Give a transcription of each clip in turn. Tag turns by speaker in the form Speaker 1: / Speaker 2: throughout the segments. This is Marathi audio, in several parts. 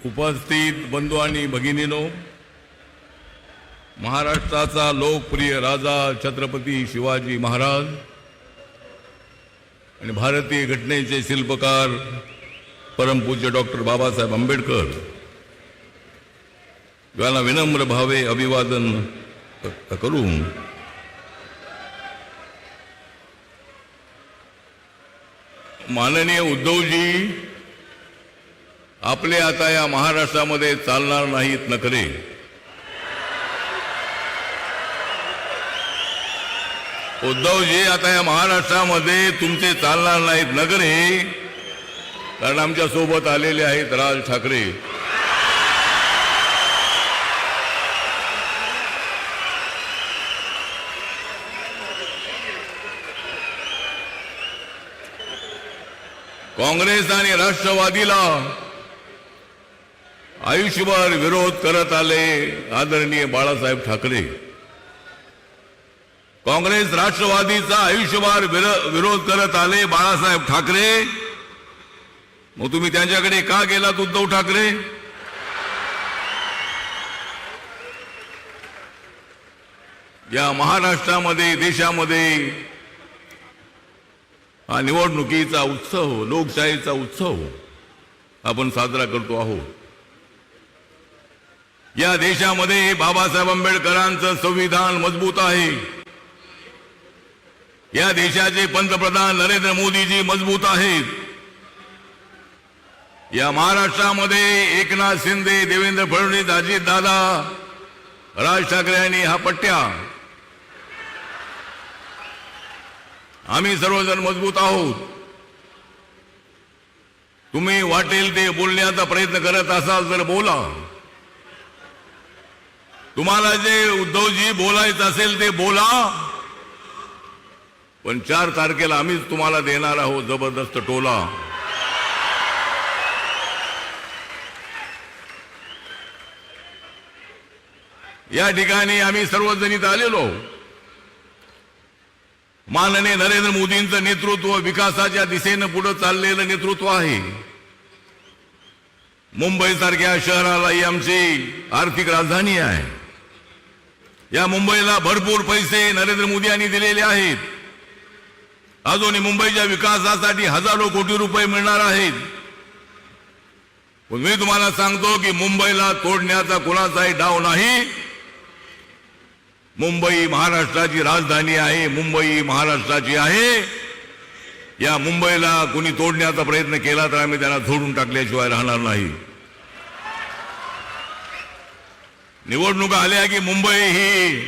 Speaker 1: उपस्थित बंधू आणि भगिनीनो, महाराष्ट्राचा लोकप्रिय राजा छत्रपती शिवाजी महाराज आणि भारतीय घटनेचे शिल्पकार परमपूज्य डॉक्टर बाबासाहेब आंबेडकर यांना विनम्र भावे अभिवादन करून माननीय उद्धवजी आपले आता या महाराष्ट्रामध्ये चालणार नाहीत नखरे. उद्धवजी आता या महाराष्ट्रामध्ये तुमचे चालणार नाहीत नखरे, कारण आमच्या सोबत आलेले आहेत राज ठाकरे. काँग्रेस आणि राष्ट्रवादीला आयुष्यभर विरोध करत आले आदरणीय बाळासाहेब ठाकरे. काँग्रेस राष्ट्रवादीचा आयुष्यभर विरोध करत आले बाळासाहेब ठाकरे. मग तुम्ही त्यांच्याकडे का गेलात उद्धव ठाकरे? या महाराष्ट्रामध्ये देशामध्ये हा निवडणुकीचा उत्सव, लोकशाहीचा उत्सव आपण साजरा करतो आहोत. या देशामध्ये बाबासाहेब आंबेडकरांचं संविधान मजबूत आहे. या देशाचे पंतप्रधान नरेंद्र मोदीजी मजबूत आहेत. या महाराष्ट्रामध्ये एकनाथ शिंदे, देवेंद्र फडणवीस, अजितदादा, राज ठाकरे यांनी हा पट्ट्या, आम्ही सर्वजण मजबूत आहोत. तुम्ही वाटेल ते बोलण्याचा प्रयत्न करत असाल तर बोला. तुम्हाला जे उद्धवजी बोलायचं असेल ते बोला, पण 4 तारखेला आम्हीच तुम्हाला देणार आहोत जबरदस्त टोला. या ठिकाणी आम्ही सर्वजण इथं आलेलो. माननीय नरेंद्र मोदींचं नेतृत्व, विकासाच्या दिशेनं पुढे चाललेलं नेतृत्व आहे. मुंबई सारख्या शहराला ही आमची आर्थिक राजधानी आहे. या मुंबईला भरपूर पैसे नरेंद्र मोदी यांनी दिलेले आहेत. अजूनही मुंबईच्या विकासासाठी हजारो कोटी रुपये मिळणार आहेत. पण मी तुम्हाला सांगतो की मुंबईला तोडण्याचा कोणाचाही डाव नाही. मुंबई महाराष्ट्राची राजधानी आहे. मुंबई महाराष्ट्राची आहे. या मुंबईला कोणी तोडण्याचा प्रयत्न केला तर आम्ही त्यांना सोडून टाकल्याशिवाय राहणार नाही. निवडणुका आल्या की मुंबई ही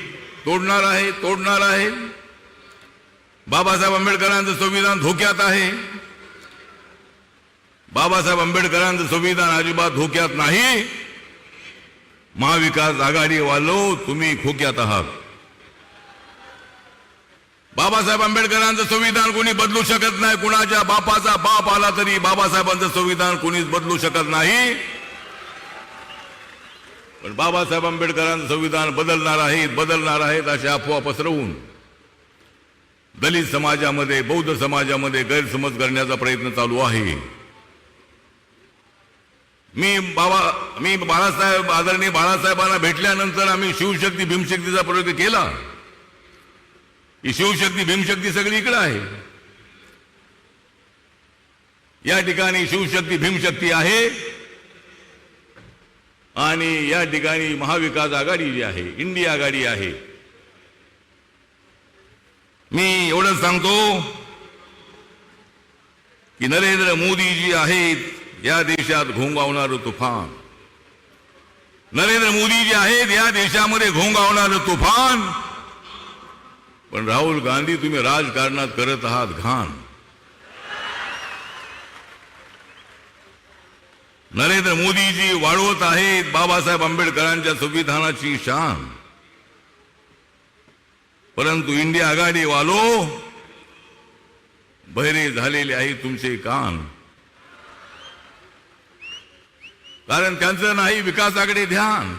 Speaker 1: तोडणार आहे. बाबासाहेब आंबेडकरांचं संविधान धोक्यात आहे. बाबासाहेब आंबेडकरांचं संविधान अजिबात धोक्यात नाही. महाविकास आघाडी वालो तुम्ही खोक्यात आहात. बाबासाहेब आंबेडकरांचं संविधान कोणी बदलू शकत नाही. कुणाच्या बापाचा बाप आला तरी बाबासाहेबांचं संविधान कोणीच बदलू शकत नाही. पण बाबासाहेब आंबेडकरांचं संविधान बदलणार आहेत अशा अफवा पसरवून दलित समाजामध्ये, बौद्ध समाजामध्ये गैरसमज करण्याचा प्रयत्न चालू आहे. मी बाळासाहेब, आदरणीय बाळासाहेबांना भेटल्यानंतर आम्ही शिवशक्ती भीमशक्तीचा प्रयोग केला. ही शिवशक्ती भीमशक्ती सगळी इकडे आहे. या ठिकाणी शिवशक्ती भीमशक्ती आहे आणि या ठिकाणी महाविकास आघाडी जी आहे, इंडिया आघाडी आहे. मी एवढंच सांगतो की नरेंद्र मोदी जी आहेत या देशात घोंगावणारं तुफान. नरेंद्र मोदी जे आहेत या देशामध्ये घोंगावणारं तुफान. पण राहुल गांधी तुम्ही राजकारणात करत आहात घाण. नरेंद्र मोदीजी वाढवत आहेत बाबासाहेब आंबेडकरांच्या संविधानाची शान. परंतु इंडिया आघाडी वालो बहिरे झालेले आहेत तुमचे कान. कारण त्यांचं नाही विकासाकडे ध्यान.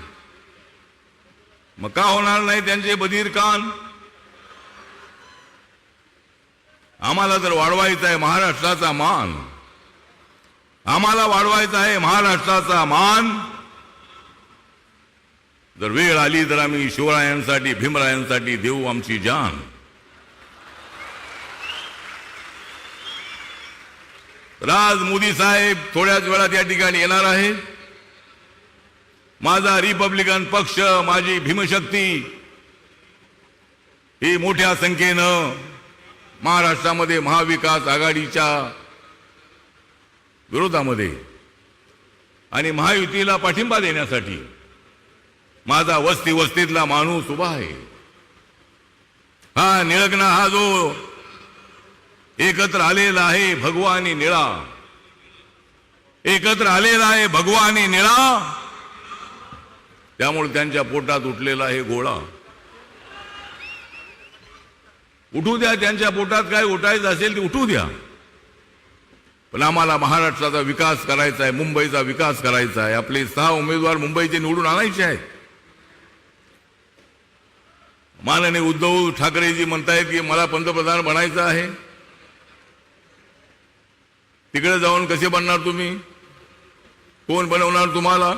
Speaker 1: मग का होणार नाही त्यांचे बधीर कान? आम्हाला जर वाढवायचा आहे महाराष्ट्राचा मान, आम्हाला वाढवायचा आहे महाराष्ट्राचा मान. जर वेळ आली तर आम्ही शिवरायांसाठी भीमरायांसाठी देऊ आमची जान. आज मोदी साहेब थोड्याच वेळात या ठिकाणी येणार आहेत. माझा रिपब्लिकन पक्ष, माझी भीमशक्ती ही मोठ्या संख्येनं महाराष्ट्रामध्ये महाविकास आघाडीच्या विरोधामध्ये आणि महायुतीला पाठिंबा देण्यासाठी माझा वस्ती वस्तीतला माणूस उभा आहे. हा निळगणा, हा जो एकत्र आलेला आहे भगवानी निळा, एकत्र आलेला आहे भगवानी निळा, त्यामुळे त्यांच्या पोटात उठलेला आहे गोळा. उठू द्या, त्यांच्या पोटात काय उठायचं असेल ते उठू द्या, पण आम्हाला महाराष्ट्राचा विकास करायचा आहे, मुंबईचा विकास करायचा आहे. आपले 6 उमेदवार मुंबईचे निवडून आणायचे आहेत. माननीय उद्धव ठाकरेजी म्हणतायत की मला पंतप्रधान बनायचं आहे. तिकडे जाऊन कसे बनणार तुम्ही? कोण बनवणार तुम्हाला?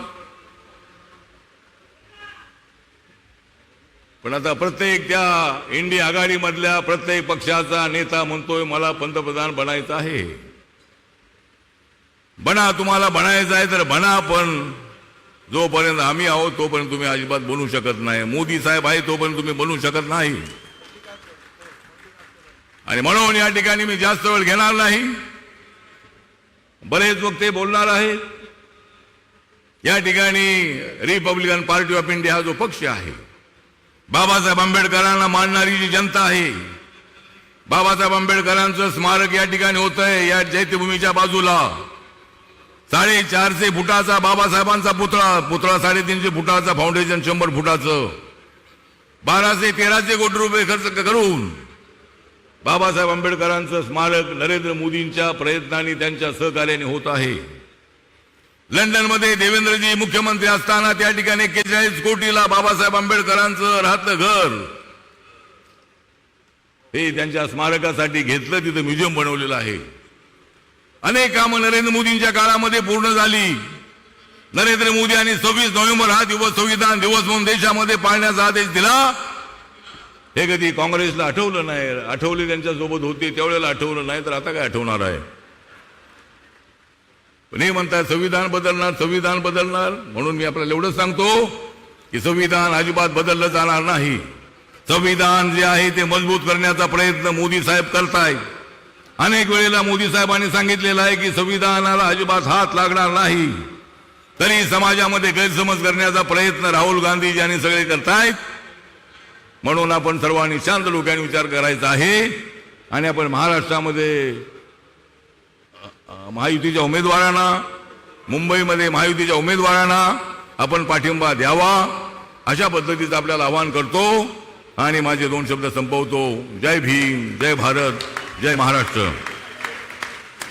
Speaker 1: पण आता प्रत्येक त्या इंडिया आघाडीमधल्या प्रत्येक पक्षाचा नेता म्हणतोय मला पंतप्रधान बनायचं आहे. बना, तुम्हाला बनायचं आहे तर बना, पण जोपर्यंत आम्ही आहोत तोपर्यंत तुम्ही अजिबात बनू शकत नाही. मोदी साहेब आहे तोपर्यंत तुम्ही बनू शकत नाही. आणि म्हणून या ठिकाणी मी जास्त वेळ घेणार नाही. बरेच वक्ते बोलणार आहेत. या ठिकाणी रिपब्लिकन पार्टी ऑफ इंडिया हा जो पक्ष आहे, बाबासाहेब आंबेडकरांना मानणारी जी जनता आहे, बाबासाहेब आंबेडकरांचं स्मारक या ठिकाणी होत आहे. या चैत्यभूमीच्या बाजूला 450 फुटाचा बाबासाहेबांचा पुतळा 350 फुटाचा, फाउंडेशन 100 फुटाचं, 1213 कोटी रुपये खर्च करून बाबासाहेब आंबेडकरांचं स्मारक नरेंद्र मोदींच्या प्रयत्नांनी, त्यांच्या सहकार्याने होत आहे. लंडनमध्ये देवेंद्रजी मुख्यमंत्री असताना त्या ठिकाणी 41 कोटीला बाबासाहेब आंबेडकरांचं राहतं घर हे त्यांच्या स्मारकासाठी घेतलं. तिथं म्युझियम बनवलेलं आहे. अनेक कामं नरेंद्र मोदींच्या काळामध्ये पूर्ण झाली. नरेंद्र मोदी यांनी 26 नोव्हेंबर हा दिवस संविधान दिवस म्हणून देशामध्ये पाळण्याचा आदेश दिला. हे कधी काँग्रेसला आठवलं नाही. आठवले त्यांच्या सोबत होते त्यावेळेला आठवलं नाही, तर आता काय आठवणार आहे? पण हे म्हणतात संविधान बदलणार, संविधान बदलणार. म्हणून मी आपल्याला एवढंच सांगतो की संविधान अजिबात बदललं जाणार नाही. संविधान जे आहे ते मजबूत करण्याचा प्रयत्न मोदी साहेब करतायत. अनेक वेळेला मोदी साहेबांनी सांगितलेलं आहे की संविधानाला अजिबात हात लागणार नाही. तरी समाजामध्ये गैरसमज करण्याचा प्रयत्न राहुल गांधी यांनी सगळे करतायत. म्हणून आपण सर्वांनी शांत डोक्याने विचार करायचा आहे आणि आपण महाराष्ट्रामध्ये महायुतीच्या उमेदवारांना, मुंबईमध्ये महायुतीच्या उमेदवारांना आपण पाठिंबा द्यावा, अशा पद्धतीचं आपल्याला आवाहन करतो आणि माझे 2 शब्द संपवतो. जय भीम, जय भारत, जय महाराष्ट्र.